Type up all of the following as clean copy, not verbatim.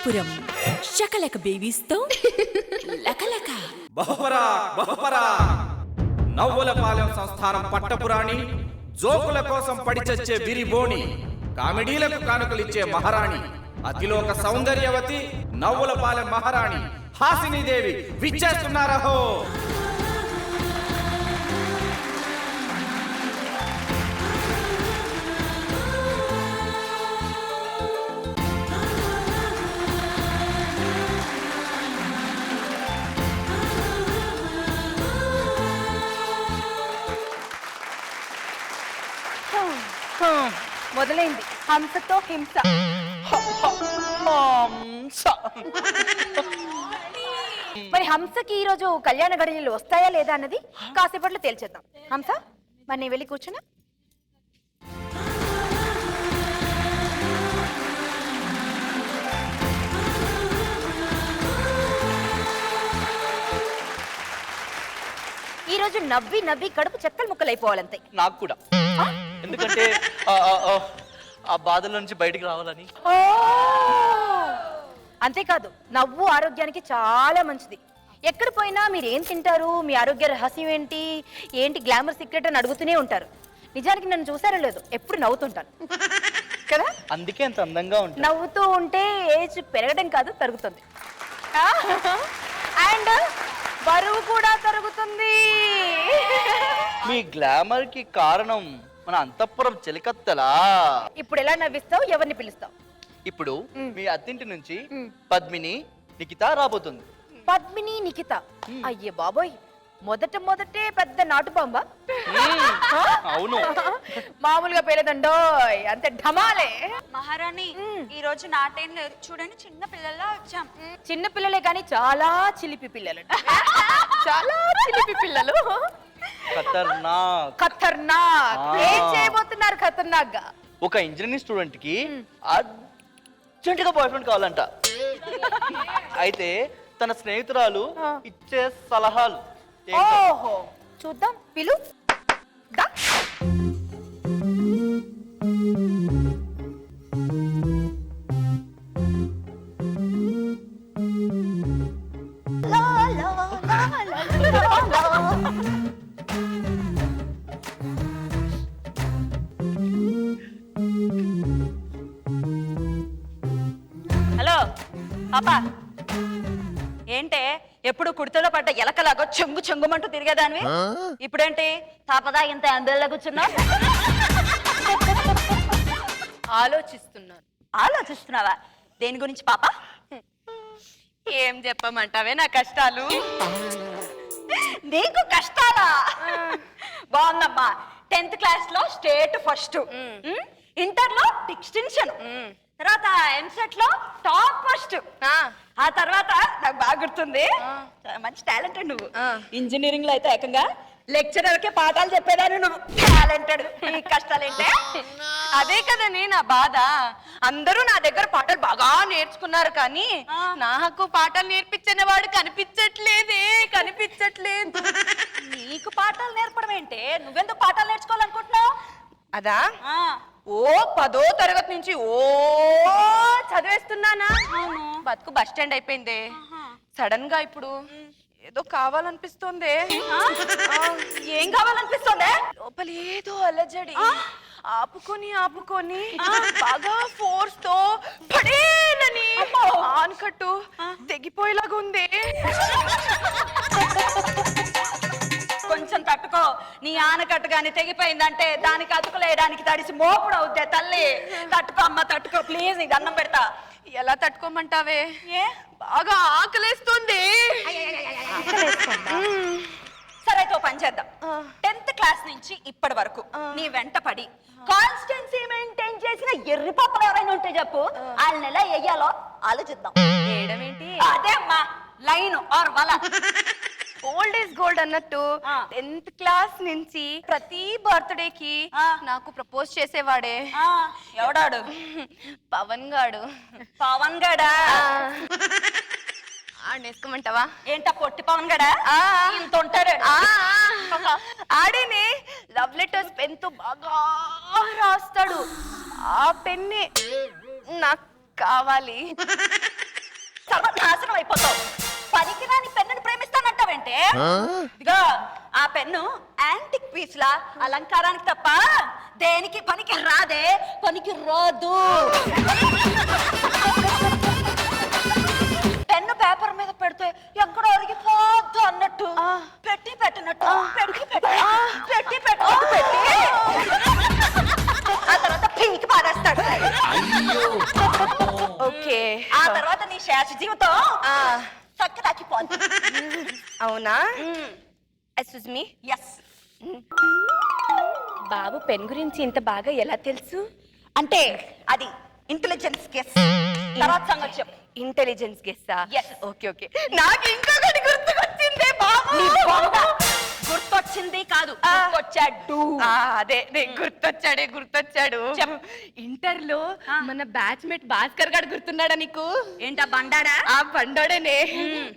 పట్టపురం శకలక బేబీస్తో లకలక బహుపరా నవ్వులపాలెం సంస్థానం పట్టపురాణి, జోకుల కోసం పడిచచ్చే విరిబోణి, కామెడీలకు కానుకలిచ్చే మహారాణి, అతిలోక సౌందర్యవతి నవ్వులపాలెం మహారాణి హాసినీదేవి విచ్చేస్తున్నారహో. మొదలైంది హంసతో హింస. మరి హంసకి ఈరోజు కళ్యాణ గడియలు వస్తాయా లేదా అన్నది కాసేపట్లో తేల్చేద్దాం. హంస మరి నేను వెళ్ళి కూర్చున్నా. ఈ రోజు నవ్వి నవ్వి కడుపు చెక్కలు ముక్కలైపోవాలంతే. నాకు కూడా, ఎందుకంటే ఆ బాధల నుంచి బయటికి రావాలని. అంతేకాదు నవ్వు ఆరోగ్యానికి చాలా మంచిది. ఎక్కడ పోయినా మీరు ఏం తింటారు, మీ ఆరోగ్య రహస్యం ఏంటి, ఏంటి గ్లామర్ సీక్రెట్ అని అడుగుతూనే ఉంటారు. నిజానికి నన్ను చూసారో లేదు ఎప్పుడు నవ్వుతుంటాను కదా, అందుకే అంత అందంగా ఉంటుంది. నవ్వుతూ ఉంటే ఏజ్ పెరగడం కాదు తరుగుతుంది, అండ్ బరువు కూడా తరుగుతుంది. మీ గ్లామర్ కి కారణం మన అంతఃపురం చెలికత్తెలా. ఇప్పుడు ఎలా నవ్విస్తావు, ఎవరిని పిలుస్తావు? ఇప్పుడు మీ అత్తింటి నుంచి పద్మిని నిఖిత రాబోతుంది. పద్మిని నిఖిత, అయ్యే బాబోయ్, మొదటే పెద్ద నాటు బాంబా. అవును, మామూలుగా పేలేదండోయ్, అంతే ఢమాలే. మహారాణి ఈ రోజు నాటేం లేదు, చూడండి చిన్న పిల్లల్లా వచ్చాం. చిన్న పిల్లలే కానీ చాలా చిలిపి పిల్లలు, చాలా చిలిపి పిల్లలు. ఖతర్నాక్. ఏం చేయబోతున్నారు ఖతర్నాక్ గా? ఒక ఇంజనీరింగ్ స్టూడెంట్ కి అర్జెంట్ గా బాయ్ ఫ్రెండ్ కావాలంట. అయితే తన స్నేహితురాలు ఇచ్చే సలహాలు. ఓహో, చూద్దాం, పిలు. హలో పాపా, ఏంటే ఎప్పుడు కుర్తలో పడ్డ ఎలకలాగా చెంగు చెంగుమంటూ తిరిగేదానివి, ఇప్పుడేంటి తాపదా ఇంత అంబెల్లా కూర్చున్నావు? ఆలోచిస్తున్నావా? దేని గురించి పాపా? ఏం చెప్పమంటావే నా కష్టాలు. నీకు కష్టాలా? బాగుందమ్మా. 10th క్లాస్ లో స్టేట్ ఫస్ట్, ఇంటర్ లో డిస్టింక్షన్, తర్వాత ఎంసెట్ లో టాప్ ఫస్ట్, ఆ తర్వాత నాకు బాగా గుర్తుంది, మంచి టాలెంటెడ్ నువ్వు. ఇంజనీరింగ్ లో అయితే ఏకంగా లెక్చరర్ కే పాఠాలు చెప్పేదాన్ని నువ్వు. టాలెంటెడ్. నీ కష్టాలేంటే? అదే కదనే నా బాధ. అందరూ నా దగ్గర పాటలు బాగా నేర్చుకున్నారు కానీ నాకు పాటలు నేర్పించిన వాడు కనిపించట్లేదు. నీకు పాఠాలు నేర్పడం ఏంటే? నువ్వెందుకు పాఠాలు నేర్చుకోవాలనుకుంటున్నావు? అదా, ఓ 10వ తరగతి నుంచి ఓ చదివేస్తున్నానా, బతుకు బస్ స్టాండ్ అయిపోయింది. సడన్ గా ఇప్పుడు ఏదో కావాలనిపిస్తోంది. ఏం కావాలనిపిస్తుంది? లోపల ఏదో అలజడి. ఆపుకొని బాగా ఫోర్స్ తో పడేనని ఆనకట్టు తెగిపోయేలాగా ఉంది. కొంచెం తట్టుకో. నీ ఆనకట్టు గాని తెగిపోయిందంటే దానికి అతుకులేయడానికి తడిసి మోపుడు అవుద్దే తల్లి. తట్టుకో అమ్మ, తట్టుకో ప్లీజ్, నీకు దండం పెడతా. ఎలా తట్టుకోమంటావే? బాగా ఆకలేస్తుంది. సరే అయితే పని చేద్దాం. 10th క్లాస్ నుంచి ఇప్పటి వరకు నీ వెంట పడి కాన్స్టెన్సీ మెయింటైన్ చేసిన ఎర్రి పప్పలు ఎవరైనా ఉంటే చెప్పు, వాళ్ళని ఎలా వెయ్యాలో ఆలోచిద్దాం. ఏంటి? అదే అమ్మా, లైన్ ఆర్ వల. ఓల్డ్ ఈజ్ గోల్డ్ అన్నట్టు 10th క్లాస్ నుంచి ప్రతి బర్త్డేకి నాకు ప్రపోజ్ చేసేవాడే. ఎవడాడు? పవన్ గాడు. పవన్ గడా? ఆడేసుకోమంటావా? ఏంటా పొట్టి పవన్ గడా? ఇంత ఉంటాడు. ఆడేనే లవ్ లెటర్స్ పెన్ తో బాగా రాస్తాడు. ఆ పెన్నే నాకు కావాలి. సర్వనాశనం అయిపోతావు. పనికిరాని పెన్నుని ప్రేమిస్తానంటావేంటే? ఇదిగో ఆ పెన్ను యాంటిక్ పీస్ లా అలంకారానికి తప్ప దేనికి పనికి రాదే, పనికి రాదు. పెన్ను పేపర్ మీద పెడితే ఎక్కడో అరిగిపోద్దు అన్నట్టు పెట్టి పెట్టినట్టు పెట్టి ఆ తర్వాత పీకి పారేస్తాడు. ఓకే, ఆ తర్వాత నీ శేష జీవితం చక్కదాకిపోద్ది. అవునా? Excuse me, yes. బాబు పెన్ గురించి ఇంత బాగా ఎలా తెలుసు? అంటే అది ఇంటెలిజెన్స్ కేస్. తర్వాత సంగతి చెప్పు. ఇంటెలిజెన్స్ గెస్సా? Yes. ఓకే ఓకే, నాకు ఇంకొకటి గుర్తుకొచ్చిందే బాబు. నీ బొంద. గుర్తొచ్చింది కాదు, గుర్తొచ్చాడు. అదే గుర్తొచ్చాడు. ఇంటర్ లో మన బ్యాచ్మేట్ భాస్కర్ గారు గుర్తున్నాడా నీకు? ఏంటా బండాడా? ఆ బండోడనే,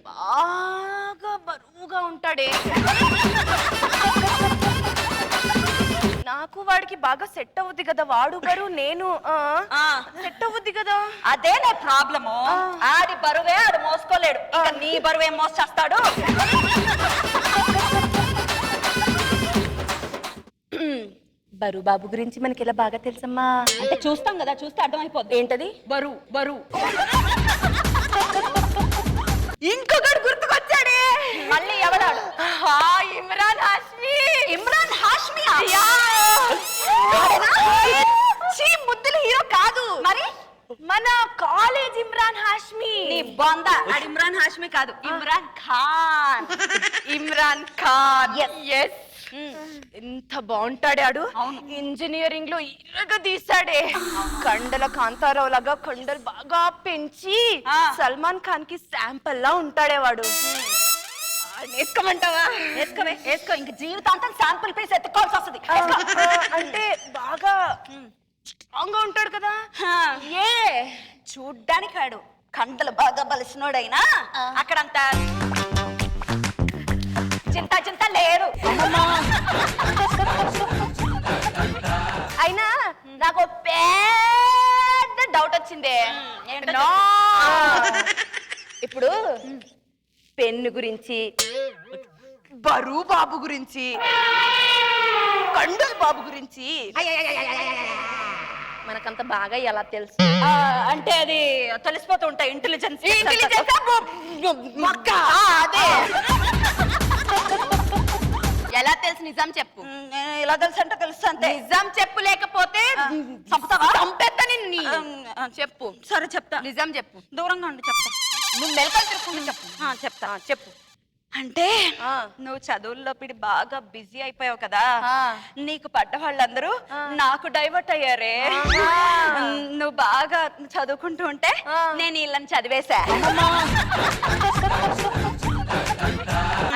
బాగా బరువుగా ఉంటాడే. నాకు వాడికి బాగా సెట్ అవుద్ది కదా, వాడు బరువు నేను సెట్ అవుద్ది కదా. అదే నీ ప్రాబ్లము. ఆడి బరువే ఆడు మోసుకోలేడు, ఇంకా నీ బరువే మోసేస్తాడు. బరువు బాబు గురించి మనకి ఎలా బాగా తెలుసమ్మా? అంటే చూస్తాం కదా, చూస్తే అర్థమైపోద్ది. ఏంటది? బరువు. ఇంకొకటి గుర్తుకొచ్చాడే. మళ్ళీ ఎవడాడు? ఇమ్రాన్ హాష్మి. ఇమ్రాన్ హాష్మి. ముద్దుల హీరో కాదు, మరి మన కాలేజ్ ఇమ్రాన్ హాష్మి. నీ బొంద. ఆడు ఇమ్రాన్ హాష్మి కాదు, ఇమ్రాన్ ఖాన్. ఇమ్రాన్ ఖాన్. Yes. ఎంత బాగుంటాడే ఆడు. ఇంజనీరింగ్ లో ఇరగ తీసాడే. కండల కాంతారావు లాగా కండలు బాగా పెంచి సల్మాన్ ఖాన్ కి శాంపుల్ లా ఉంటాడే వాడు. వేసుకోమంటావా? వేసుకో. ఇంక జీవితాంతం శాంపుల్ పీస్ ఎత్తుకోవాల్సి వస్తుంది. అంటే బాగా స్ట్రాంగ్ గా ఉంటాడు కదా. ఏ చూడ్డానికి వాడు కండలు బాగా బలిసినోడైనా అక్కడంతా చింత లేరు. అయినా నాకు పెద్ద డౌట్ వచ్చిందే. ఏంటో ఇప్పుడు పెన్ను గురించి, బరువు బాబు గురించి, కండలు బాబు గురించి మనకంత బాగా ఎలా తెలుసు? అంటే అది తెలిసిపోతూ ఉంటాయి. ఇంటెలిజెన్స్. అదే ఎలా తెలుసు? నిజం చెప్పు. ఎలా తెలుసు అంటే తెలుసు అంతే. నిజం చెప్పు, లేకపోతే చంపేస్తా నిన్ను. చెప్పు. సరే చెప్తా. నిజం చెప్పు. దూరంగా ఉండి చెప్తా. నువ్వు మెలకలు తిరుక్కుంటూ చెప్పు. చెప్తా. చెప్పు. అంటే నువ్వు చదువుల్లో పిడి బాగా బిజీ అయిపోయావు కదా, నీకు పడ్డ వాళ్ళందరూ నాకు డైవర్ట్ అయ్యారే. నువ్వు బాగా చదువుకుంటూ ఉంటే నేను వీళ్ళని చదివేశా.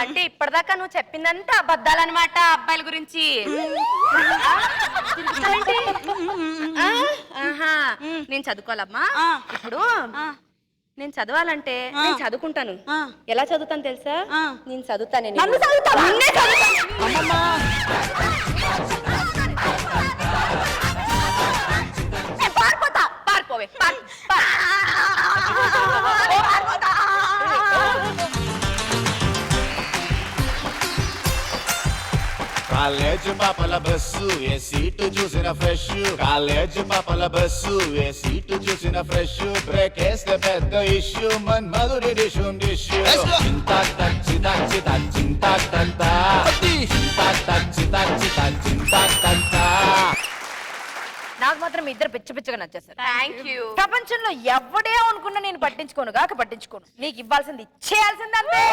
అంటే ఇప్పటిదాకా నువ్వు చెప్పిందంతా అబద్ధాలన్నమాట అబ్బాయిల గురించి. నేను చదువుకోవాలమ్మా. ఇప్పుడు నేను చదవాలంటే నేను చదువుకుంటాను. ఎలా చదువుతాను తెలుసా? నేను చదువుతాను. పారిపోవే. కాలేజ్ పాపల బస్సు ఏ సీటు చూసిన ఫ్రెష్. కాలేజ్ పాపల బస్సు ఏ సీటు చూసిన ఫ్రెష్. బ్రేక్ వేస్తే పెద్ద ఇష్యూ మన్మధుడి డిషు డిష్యూ. చింతా తచ్చి తచ్చి చింతా తంతా. చింతా తచ్చి తచ్చి చింతా తంతా. నాకు మాత్రం ఇద్దరు పిచ్చగా నచ్చేస్తారు. Thank you. ప్రపంచంలో ఎవడే అనుకున్నా నేను పట్టించుకోను కాక పట్టించుకోను. నీకు ఇవ్వాల్సింది ఇచ్చేయాల్సిందంతే.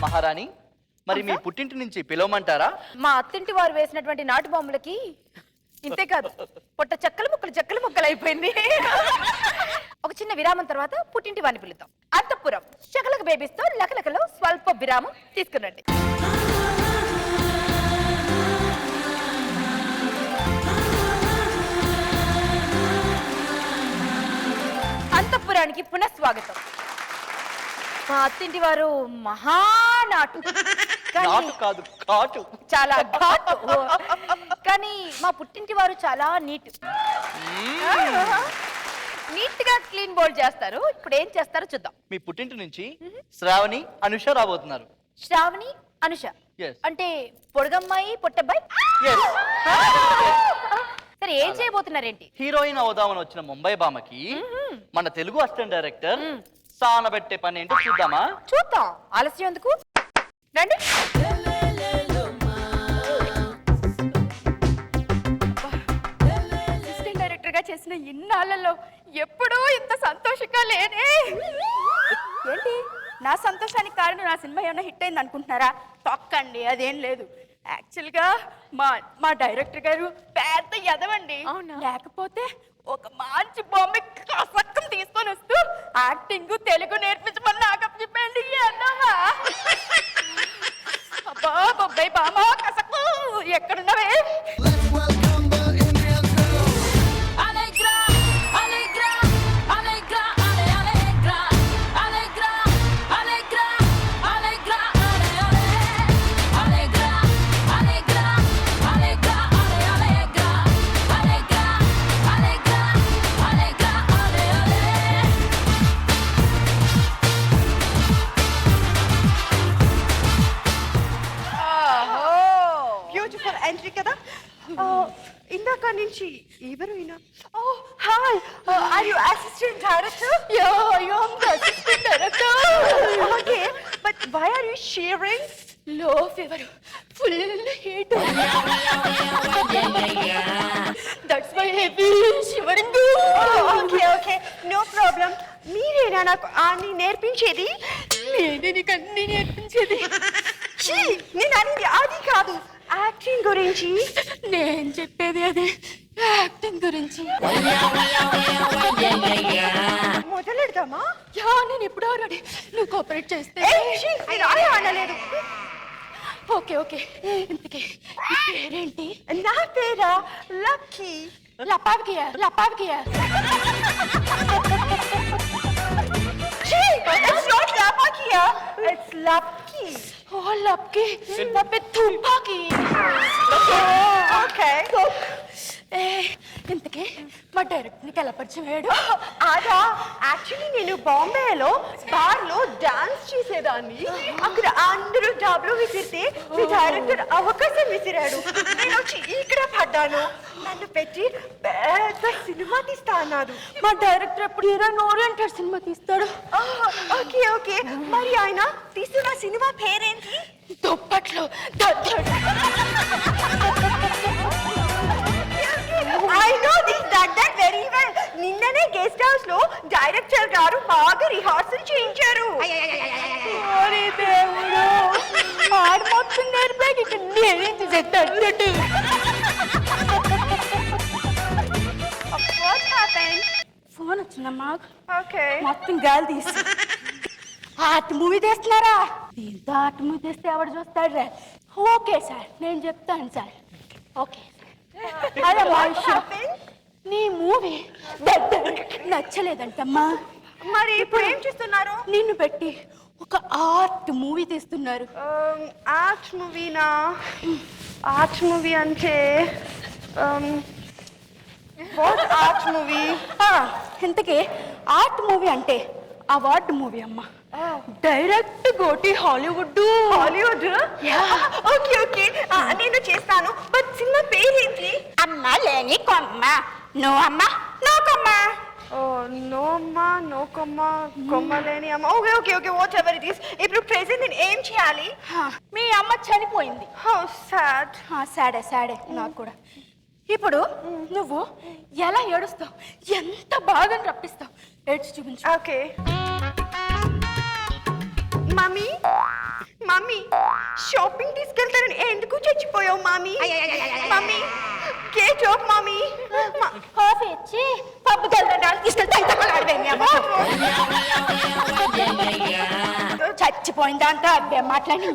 మహారాణి, మరి మీ పుట్టింటి నుంచి పిలవమంటారా? మా అత్తింటి వారు వేసినటువంటి నాటు బొమ్మలకి ఇంతే కాదు, పొట్ట చెక్కలు ముక్కలు అయిపోయింది. ఒక చిన్న విరామం తర్వాత పుట్టింటి వారిని పిలుద్దాం. అంతఃపురం శకలక బేబీస్తో లకలకలో స్వల్ప విరామం తీసుకురండి. గారికి పునఃస్వాగతం. మా అత్తింటి వారు మహానాటు, నాటు కాదు కాటు. చాలా ఘాటు. కానీ మా పుట్టింటి వారు చాలా నీట్ గా క్లీన్ బోల్డ్ చేస్తారు. ఇప్పుడు ఏం చేస్తారో చూద్దాం. మీ పుట్టింటి నుంచి శ్రావణి అనుష రాబోతున్నారు. శ్రావణి అనుష Yes. అంటే పొడుగమ్మాయి పొట్టబ్బాయి. Yes. సరే ఏం చేయబోతున్నారేంటి? హీరోయిన్ అవుదామని వచ్చిన ముంబై బామకి మన తెలుగు అసిస్టెంట్ డైరెక్టర్ సానబెట్టే పని ఏంటో చూద్దామా? చూద్దాం, ఆలస్యం ఎందుకు, రండి. అసిస్టెంట్ డైరెక్టర్ గా చేసిన ఇన్నాళ్ళలో ఎప్పుడూ ఇంత సంతోషంగా లేనే. ఏంటి నా సంతోషానికి కారణం నా సినిమా ఏమైనా హిట్ అయింది అనుకుంటున్నారా? తొక్కండి, అదేం లేదు. యాక్చువల్గా మా డైరెక్టర్ గారు పెద్ద ఎదవండి. లేకపోతే ఒక మంచి బొమ్మ కసక్కం తీసుకొని వస్తూ యాక్టింగ్ తెలుగు నేర్పించమని నాకు చెప్పండి. అబ్బా బొబ్బాయి బామా కసక్కు ఎక్కడున్నావే? బ్యూటిఫుల్ ఎంట్రీ కదా. ఇందాక నుంచి ఎవరు hi, are you assistant director? Yeah I am the assistant director. Okay, but why are you shivering? Low fever, full heat, that's why heavy shivering. Okay okay, no problem. మీరేనా నాకు అన్ని నేర్పించేది? నేనే నీకు అన్ని నేర్పించేది. ఛీ, నేను అనేది అది కాదు, యాక్టింగ్ గురించి. నేను చెప్పేది అదే, యాక్టింగ్ గురించి. మొదలెడదామా? యా నేను ఎప్పుడో రెడీ, నువ్వు కోఆపరేట్ చేస్తే. నేను అలా అనలేదు. ఓకే ఓకే, ఇంతకీ నీ పేరేంటి? నా పేరా లక్కీ. లపావికియా లపావికియా. It's not Lapakia, it's Lapki. ఓ లప్కి, నా పేరు తుంపాకి. Okay. ఏ ఇంతకీ మా డైరెక్ట్ నీకు ఎలా పరిచయం అయ్యాడు? అదా, యాక్చువల్లీ నేను బాంబేలో బార్లో డాన్స్ చేసేదాన్ని. అక్కడ అందరూ డబ్బులు విసిరితే మీ డైరెక్టర్ అవకాశం విసిరాడు. నేను వచ్చి ఇక్కడ పడ్డాను. నన్ను పెట్టి పెద్ద సినిమా తీస్తా అన్నాడు. మా డైరెక్టర్ ఎప్పుడు హీరోయిన్ ఓరియంటెడ్ సినిమా తీస్తాడు. ఓకే ఓకే, మరి ఆయన తీస్తున్న సినిమా పేరేంటి? దుప్పట్లో దద్దడు. I know this that very well. నిన్ననే గెస్ట్ హౌస్ లో డైరెక్టర్ గారు బాగా రిహార్సల్ చేయించారు. ఓరి దేవుడు, ఆడు మొత్తం నేర్పాక ఇక నేనేం చేసేటట్టు. What happened? ఫోన్ వచ్చిందమ్మా, Okay. మొత్తం గాలి తీసి ఆర్ట్ మూవీ తీస్తున్నారా? దీంతో ఆర్ట్ మూవీ తీస్తే ఎవడు చూస్తాడు రా? ఓకే సార్, నేను చెప్తాను సార్. ఓకే అదే మా విషయం. నీ మూవీ నచ్చలేదంటమ్మా. మరి ఇప్పుడు ఏం చేస్తున్నారు? నిన్ను పెట్టి ఒక ఆర్ట్ మూవీ తీస్తున్నారు. ఆర్ట్ మూవీనా? ఆర్ట్ మూవీ అంటే వాట్ ఆర్ట్ మూవీ? ఇంతకీ ఆర్ట్ మూవీ అంటే అవార్డు మూవీ అమ్మా. డైరెక్ట్ గోటి హాలీవుడ్. హాలీవుడ్? ఓకే ఓకే, నేను చేస్తాను. బట్ సినిమా పేరేంటి? అమ్మ లేని కొమ్మ, నువ్వు అమ్మ నో కొమ్మ. నో అమ్మా, నో కొమ్మ, కొమ్మలేని అమ్మ. Okay okay okay, what ever it is. ఇప్పుడు ప్రెసెంట్ నేను ఏం చేయాలి? మీ అమ్మ చనిపోయింది. How sad. సాడే సాడే నాకు కూడా. ఇప్పుడు నువ్వు ఎలా ఏడుస్తావు, ఎంత బాగా రప్పిస్తావు, ఏడ్చి చూపించు. ఓకే. మమ్మీ మమ్మీ, షాపింగ్ తీసుకెళ్తానని ఎందుకు చచ్చిపోయావు mummy? Mummy get up mummy. Coffee ఇచ్చి పబ్బుకి వెళ్ళడానికి తీసుకెళ్తే చచ్చిపోయిందంతా అబ్బే మాట్లాడి.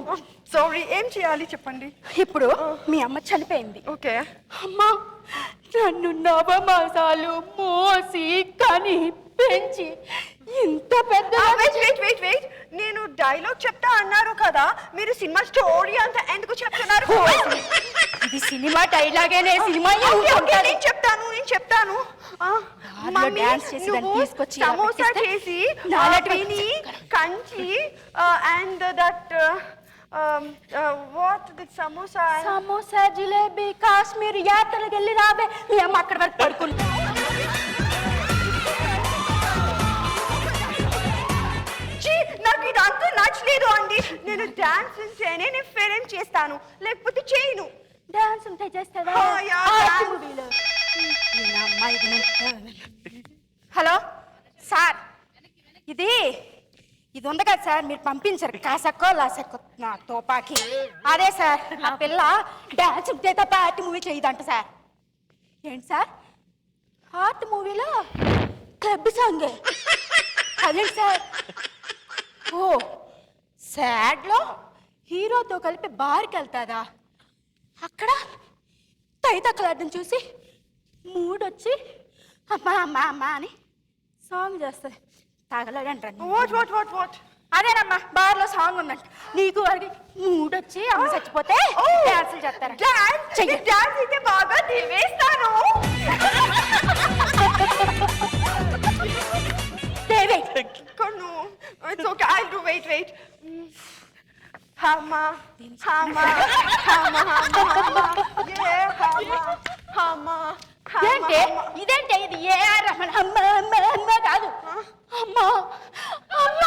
సారీ, ఏం చేయాలి చెప్పండి. ఇప్పుడు మీ అమ్మ చనిపోయింది. ఓకే. అమ్మా, నన్ను నవమాసాలు మోసి కని పెంచి ఇంత పెద్ద వెయిట్ నేను డైలాగ్ చెప్తా అన్నారు కదా, మీరు సినిమా స్టోరీ అంతా ఎందుకు చెప్తున్నారు? ఇది సినిమా డైలాగేనే, సినిమా నేను చెప్తాను మమ్మీ, డాన్స్ చేసి దాన్ని నువ్వు తీసుకొచ్చి ఇలా సమోసా పెట్టిస్తే చేసి నాలాంటి విని Kanchi and that what the samosa samosa jalebi Kashmir యాత్రలకు వెళ్ళి రాబే మీ అమ్మ అక్కడ వరకు పడుకుంటా. నాకు ఇదంతా నచ్చలేదు అండి. నేను డాన్స్ చేస్తేనే నేను ఫిల్మ్ చేస్తాను, లేకపోతే చేయను. డాన్స్ ఉంటే చేస్తావా? హలో సార్, ఇది ఉంది కదా సార్, మీరు పంపించారు కాసక్కో లాసక్కో నా తోపాకి. అదే సార్, ఆ పిల్ల డాన్స్ ఉంటే తప్ప ఆర్ట్ మూవీ చేయదంట సార్. ఏంటి సార్, ఆర్ట్ మూవీలో క్లబ్ సాంగ్ అదేంటి సార్? ఓ సాడ్లో హీరోతో కలిపి బార్కి వెళ్తాదా? అక్కడ తైతక్కలాడడం చూసి మూడొచ్చి అమ్మా అమ్మా అమ్మా అని సాంగ్ చేస్తుంది. తగలడంటారు. వాట్ అదేనమ్మా, బార్లో సాంగ్ ఉందంట. నీకు వారికి మూడొచ్చి అమ్మ చచ్చిపోతే డాన్సులు చేస్తారా? డాన్స్ అయితే బాగా దివేస్తాను. It's okay, I'll do. Wait. Hama. ఏంటి ఇదేంటి? ఇది ఏఆర్ రహమాన్ అమ్మ అమ్మ అమ్మ కాదు, అమ్మ అమ్మ.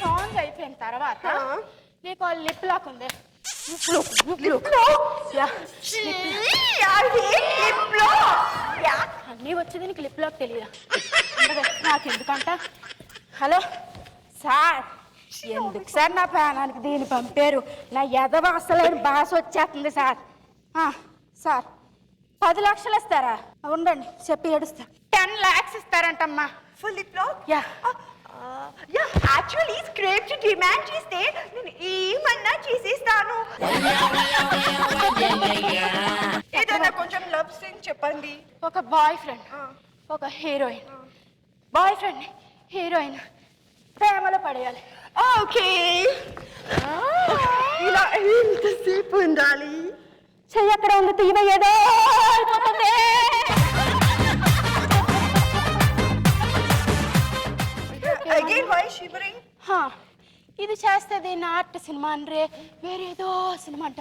సాంగ్ అయిపోయిన తర్వాత నీకు లిప్ లాక్ ఉంది. అన్నీ వచ్చేది నీకు లిప్ లాక్ తెలియదా? నాకెందుకంట? హలో సార్, ఎందుకు సార్ నా ప్రాణానికి దీన్ని పంపారు? నా ఎదవ అసలైన భాష వచ్చేస్తుంది సార్. సార్ 10 లక్షలు ఇస్తారా? ఉండండి చెప్పి ఏడుస్తా. 10 lakhs ఇస్తారంటమ్మా. Full lip lock? Yeah actually script demand చేస్తే నేను ఏమన్నా చేసేస్తాను. ఏదైనా కొంచెం లవ్ సీన్ చెప్పండి. ఒక బాయ్ ఫ్రెండ్, ఒక హీరోయిన్, బాయ్ ఫ్రెండ్ హీరోయిన్ ప్రేమలో పడేయాలి. ఓకే, ఇలా ఎంతసేపు ఉండాలి? చెయ్యి అక్కడ ఉంది, తీవ ఏదో అయిపోతుంది. Again, why shivering? ఇది చేస్తే దీన్ని ఆర్ట్ సినిమా అంటే వేరేదో సినిమా అంట.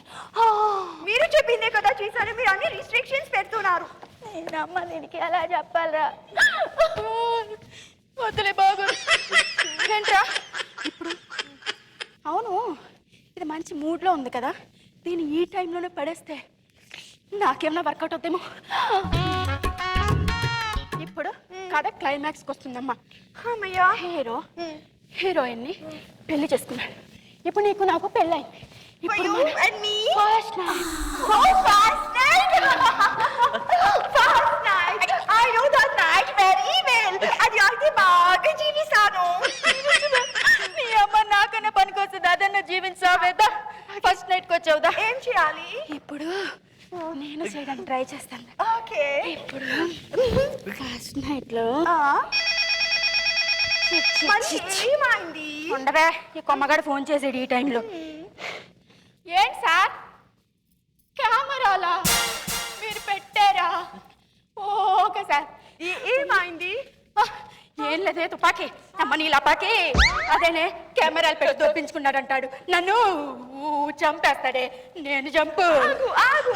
మీరు చెప్పిందే కదా చేశారు, మీరు అన్ని రిస్ట్రిక్షన్స్ పెడుతున్నారు. నేనమ్మ దీనికి ఎలా చెప్పాలరా? వద్దులే బాగు. ఏంట్రా ఇప్పుడు? అవును, ఇది మంచి మూడ్లో ఉంది కదా, దీన్ని ఈ టైంలోనే పడేస్తే నాకేమన్నా వర్కౌట్ అవుతామో. ఇప్పుడు కథ క్లైమాక్స్కి వస్తుందమ్మా. అమ్మయ్యా, హీరో హీరోయిన్ని పెళ్లి చేసుకున్నాడు. ఇప్పుడు నీకు నాకు పెళ్ళయింది. ఇప్పుడు you and me? First night. Oh, fast night! Fast night! I know that night very well. అది అయితే బాగా జీవిస్తాను. నీ అమ్మ నాకన్నా పనికొస్తుంది, అదన్నా జీవించావేదా? ఫస్ట్ నైట్కి వచ్చావుదా? ఏం చేయాలి ఇప్పుడు నేను చేయడానికి ట్రై చేస్తాను. ఓకే, ఇప్పుడు ఫస్ట్ నైట్లో మళ్ళీ ఏమైంది? ఉండవే, ఈ కొమ్మగాడు ఫోన్ చేసాడు ఈ టైంలో. ఏంటి సార్, కెమెరాలా మీరు పెట్టారా? Okay sir. ఏమైంది? ఏం లేదే, తుపాకీ అమ్మ నీ లపాకి. అదేనే కెమెరాలు పెట్టి దొప్పించుకున్నాడు అంటాడు, నన్ను చంపేస్తాడే. నేను చంపు. ఆగు.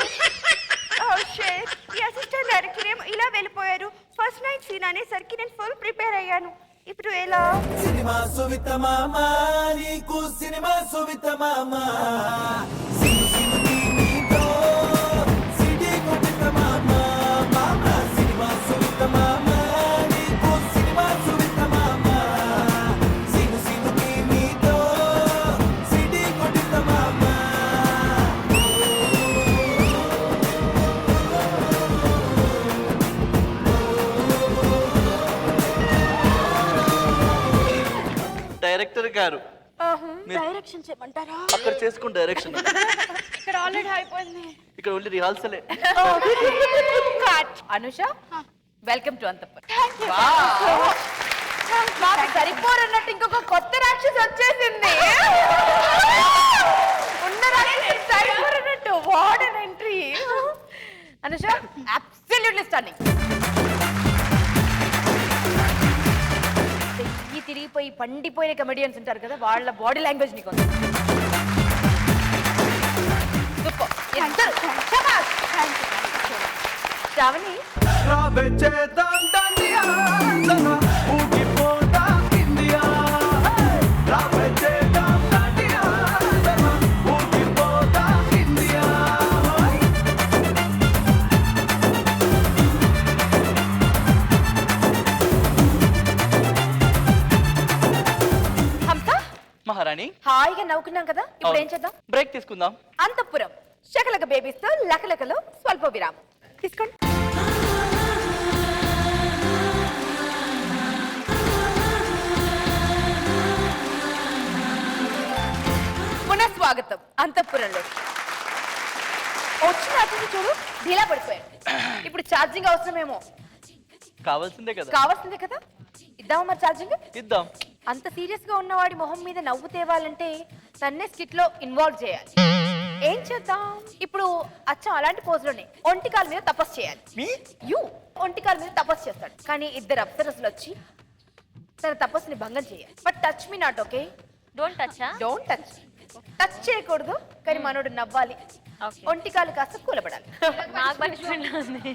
ఈ అసిస్టెంట్ డైరెక్టర్ ఏమో ఇలా వెళ్ళిపోయారు. ఫస్ట్ నైట్ సీన్ అనేసరికి నేను ఫుల్ ప్రిపేర్ అయ్యాను. ఇప్పుడు ఎలా? సినిమా సువిత మామ, నీకు సినిమా సువిత మామ, సిను సిను నీతో సిటీ కొట్టిత మామ, మామ సినిమా సువిత మామ, నీకు సినిమా సువిత మామ, సిను సిను నీతో సిటీ కొట్టిత మామ. డైరెక్టర్ గారు డైరెక్షన్ చేయమంటారా? అక్కడ చేసుకుని డైరెక్షన్, ఇక్కడ ఆల్రెడీ అయిపోయింది. ఇక్కడ ఓన్లీ రిహార్సలే. అనుష, వెల్కమ్ టు అంతఃపురం. మాకు సరిపోరన్నట్టు ఇంకొక కొత్త రాక్షసి వచ్చేసింది. ఉన్న రాక్షసి సరిపోరన్నట్టు what an entry. Anusha absolutely stunning. ఈ తిరిగిపోయి పండిపోయిన కమెడియన్స్ ఉంటారు కదా, వాళ్ళ బాడీ లాంగ్వేజ్ నీకు ఉంది. సూపర్. ఇద్దరు శభాష్. శ్రావణి రాబే చేద్దాం దండియా తన ఊగిపోదాం ఇండియా రాబే చేద్దాం దండియా తన ఊగిపోదాం ఇండియా హంస మహారాణి హాయిగా నవ్వుకున్నాం కదా, ఇప్పుడు ఏం చేద్దాం? బ్రేక్ తీసుకుందాం. అంతఃపురం శకలక బేబీస్ తో లకలకలో స్వల్ప విరామం తీసుకోండి. పునఃస్వాగతం అంతఃపురంలో. వచ్చిన అతిథి చూడు ఢీలా పడిపోయాడు. ఇప్పుడు ఛార్జింగ్ అవసరమేమో. కావాల్సిందే కదా. కావాల్సిందే కదా, ఇద్దామా మరి ఛార్జింగ్? ఇద్దాం. అంత సీరియస్ గా ఉన్నవాడి మొహం మీద నవ్వు తేవాలంటే తన్నే స్కిట్ లో ఇన్వాల్వ్ చేయాలి. ఏం చేద్దాం? ఇప్పుడు అచ్చం అలాంటి పోజ్ లోనే ఒంటికాల మీద తపస్సు చేయాలి. యు ఒంటికాల మీద తపస్సు చేస్తాడు, కానీ ఇద్దరు అప్సరసులు వచ్చి తన తపస్సుని భంగం చేయాలి. But touch me not, okay? Don't touch. Don't touch. Touch చేయకూడదు, కానీ మనోడు నవ్వాలి. ఒంటికాలు కాస్త కూలబడాలి. నాకు పనిష్మెంట్ ఉంది.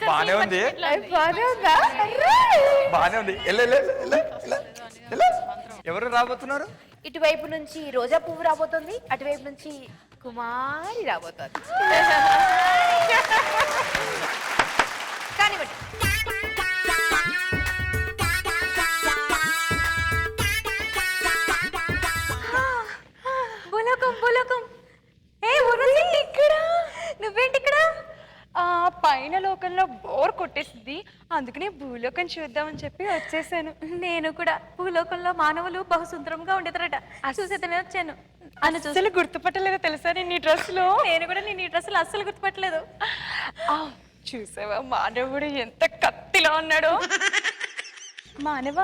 బానే ఉంది. బానే ఉందా? బానే ఉంది. ఎవరు రాబోతున్నారు? ఇటువైపు నుంచి రోజా పువ్వు రాబోతుంది, అటువైపు నుంచి కుమారి రాబోతుంది. కానివ్వండి. భూలోకం భూలోకం. ఏ ఊర్వశి, ఇక్కడ నువ్వేంటి ఇక్కడ? పైన లోకంలో బోర్ కొట్టేసింది, అందుకనే భూలోకం చూద్దామని చెప్పి వచ్చేసాను. నేను కూడా భూలోకంలో మానవులు బహుసుందరంగా ఉండేదరట చూసేతనే వచ్చాను. అసలు గుర్తుపట్టలేదో తెలుసా నీ డ్రెస్ లో? నేను కూడా నేను ఈ డ్రెస్సులు అస్సలు గుర్తుపట్టలేదు. చూసావా మానవుడు ఎంత కత్తిలా ఉన్నాడో? మానవ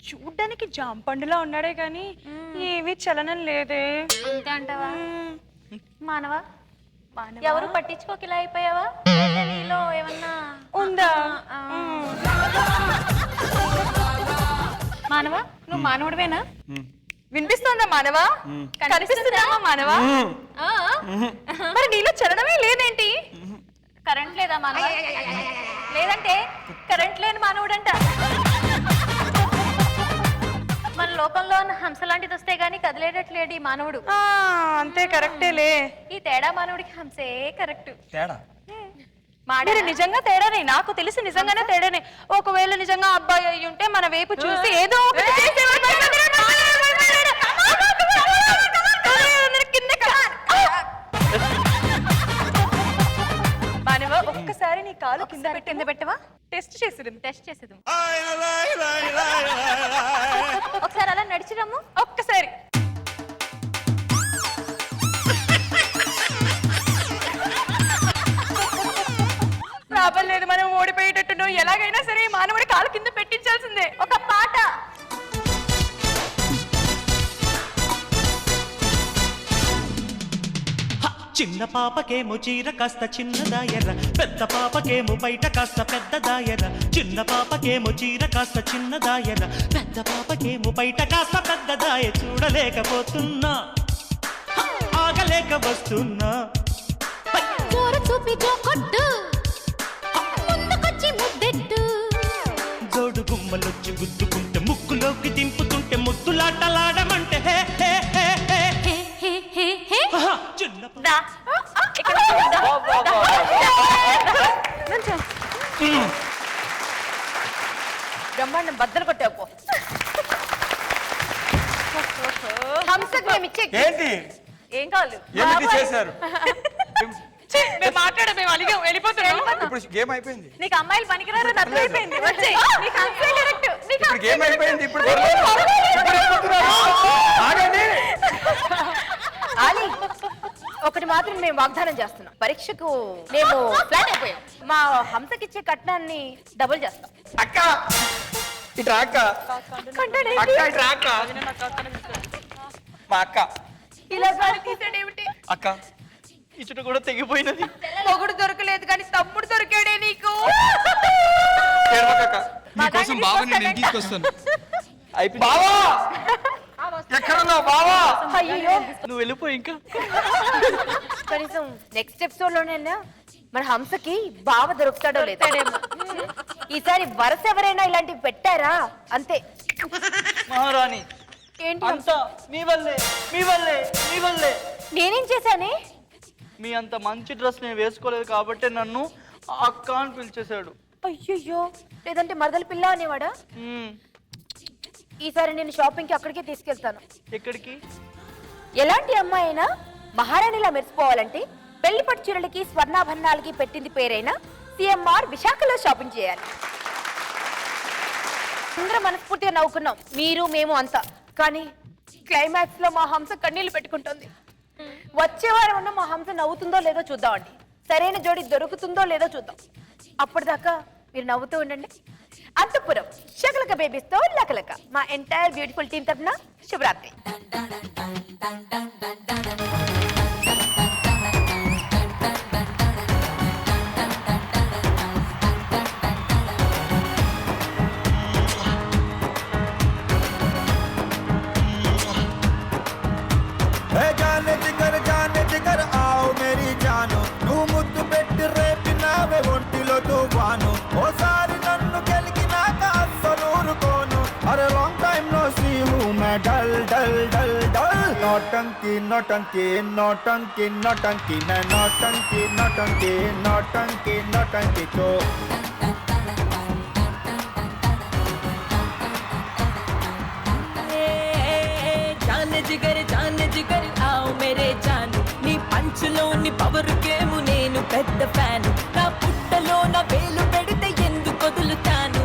చూడ్డానికి జాంపండులా ఉన్నాడే గాని ఏమీ చలనం లేదే. అంతే అంటావా? మానవా, ఎవరు పట్టించుకోక ఇలా అయిపోయావా? లేదా నీలో ఏమన్నా ఉందా? మానవా, నువ్వు మానవుడివేనా? వినిపిస్తోందా మానవా? కనిపిస్తుందా మానవా? మరి నీలో చలనమే లేదేంటి? కరెంట్ లేదా మానవ? లేదంటే కరెంట్ లేని మానవుడంట. మన లోకంలో ఉన్న హంస లాంటిది వస్తే గానీ కదిలేటట్లేడు ఈ మానవుడు. అంతే కరెక్టేలే. ఈ తేడా మానవుడికి హంసే కరెక్ట్. తేడా మీరు నిజంగా తేడానే, నాకు తెలిసి నిజంగానే తేడానే. ఒకవేళ నిజంగా అబ్బాయి అయి ఉంటే మన వైపు చూసి ఏదో ఒకటి చేసేవాడు. మానవ ఒక్కసారి నీ కాలు కింద పెట్టవా? టెస్ట్ చేసేది. ఒకసారి అలా నడిచిరమ్ము. ఒక్కసారి ప్రాబ్లం లేదు, మనం ఓడిపోయేటట్టు ఎలాగైనా సరే మానవుడి కాలు కింద పెట్టించాల్సిందే. ఒక పాట. చిన్న పాపకేమో చీర కాస్త చిన్నదాయర, పెద్ద పాపకేమో బయట కాస్త పెద్దదాయర. చిన్న పాపకేమో చీర కాస్త చిన్నదాయర, పెద్ద పాపకేమో బయట కాస్త పెద్దదాయ. చూడలేకపోతున్నా, ఆగలేక వస్తున్నా. జోడు గుమ్మలొచ్చి గుద్దుకుంటే, ముక్కులోకి దింపుతుంటే, ముద్దులాటలాడమంటే హే హే హే హే. చిన్న బ్రహ్మాండం బద్దలు కొట్టావు. హంసకు మేము ఇచ్చే ఏంటి ఏం కావాలి? ఎందుకు చేశారు? మేము మాట్లాడే మేము అలిగా వెళ్ళిపోతున్నాం. ఇప్పుడు గేమ్ అయిపోయింది. నీకు అమ్మాయిలు పనికిరారు అర్థమైపోయింది. వచ్చేయ్. నీకు హంసే కరెక్ట్. ఇప్పుడు గేమ్ అయిపోయింది. ఇప్పుడు ఆగండి. ఆలి ఒకటి మాత్రం మేము వాగ్దానం చేస్తున్నాం, పరీక్షకు మేము ప్లాన్ అయిపోయాం. మా హంసకిచ్చే కట్నాన్ని డబుల్ చేస్తాం. అక్క ఇట్రా అక్క. అక్క ఇట్రా అక్క. మా అక్క. ఇలా గాలి తీసాడేమిటి? అక్క ఈ చుట్టు కూడా తెగిపోయినది. మొగుడు దొరకలేదు కానీ తమ్ముడు దొరికాడే నీకు. ఏడవకక్క. నీకోసం బావని నేను తీసుకొస్తాను. బావా ఎక్కడున్నావు బావా? అయ్యో, నువ్వు వెళ్ళిపోయి ఇంకా కనీసం నెక్స్ట్ ఎపిసోడ్ లోనైనా మన హంసకి బావ దొరుకుతాడో లేదో. ఈసారి వరుస ఎవరైనా ఇలాంటివి పెట్టారా అంతే. మహారాణి ఏంటి అంతా మీ వల్లే మీ వల్లే మీ వల్లే. నేనేం చేశానే? మీ అంత మంచి డ్రెస్ నేను వేసుకోలేదు కాబట్టి నన్ను అక్క అని పిలిచేశాడు. అయ్యయ్యో, లేదంటే మరదల పిల్ల అనేవాడా? ఈసారి నేను షాపింగ్ కి అక్కడికే తీసుకెళ్తాను. ఎక్కడికి? ఎలాంటి అమ్మాయి అయినా మహారాణిలా మెరిసిపోవాలంటే పెళ్లి పట్టు చీరలకి స్వర్ణాభరణాలకి పెట్టింది పేరైనా సిఎంఆర్ విశాఖలో షాపింగ్ చేయాలి. అందరం మనస్ఫూర్తిగా నవ్వుకున్నాం, మీరు మేము అంతా. కానీ క్లైమాక్స్ లో మా హంస కన్నీళ్లు పెట్టుకుంటుంది. వచ్చే వారం ఉన్న మా హంస నవ్వుతుందో లేదో చూద్దామండి. సరైన జోడి దొరుకుతుందో లేదో చూద్దాం. అప్పటిదాకా మీరు నవ్వుతూ ఉండండి. అంతపురం శకలక బేబీస్ తో లకలక మా ఎంటైర్ బ్యూటిఫుల్ టీం తరఫున శుభరాత్రి. जाने जिगर आओ मेरी जानो నువ్వు ముద్దు పెట్టి రేపినావే ఒంటిలో తుఫాను ఓసారి నన్ను గెలికినాక అస్సలు ఊరుకోను అరే లాంగ్ టైం నో సీ హూ మే డల్ డల్ డల్ డల్ నోటంకి నోటంకి నోటంకి నోటంకి మే నోటంకి నోటంకి నోటంకి నోటంకి తో జానే జిగర్ ఆవ్ మేరే జాను, నీ పంచులోని పవర్ గేము నేను పెద్ద ఫ్యాను. నా పుట్టలో నా వేలు పెడితే ఎందుకు వదులుతాను?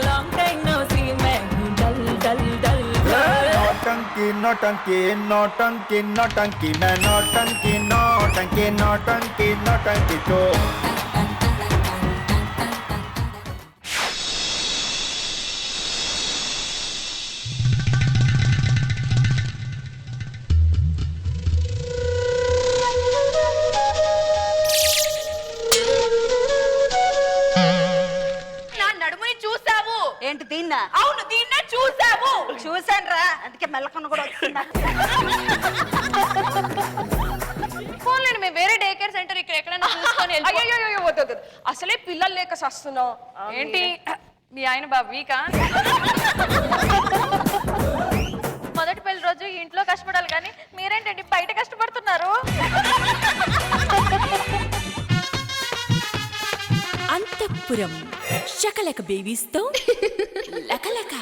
లాంగ్ టైం నో సీ మే డల్ డల్ డల్. నోటంకి నోటంకి నోటంకి నోటంకి మే నోటంకి నోటంకి నోటంకి నోటంకి తో ఏంటి దీన్నా? అవును, దీన్నే చూసాము. చూసాను రా, అందుకే మెల్లకన్న కూడా వచ్చిందా. ఫోన్లేండి, మేము వేరే డే కేర్ సెంటర్ ఇక్కడ ఎక్కడైనా చూసుకొని అయ్యో వద్దు, అసలే పిల్లలు లేక సస్తున్నావు. ఏంటి మీ ఆయన బాబు వీకా? మొదటి పెళ్లి రోజు ఇంట్లో కష్టపడాలి కానీ మీరేంటండి బయట కష్టపడుతున్నారు? అంతఃపురం శకలక బేబీస్ తో లకలక.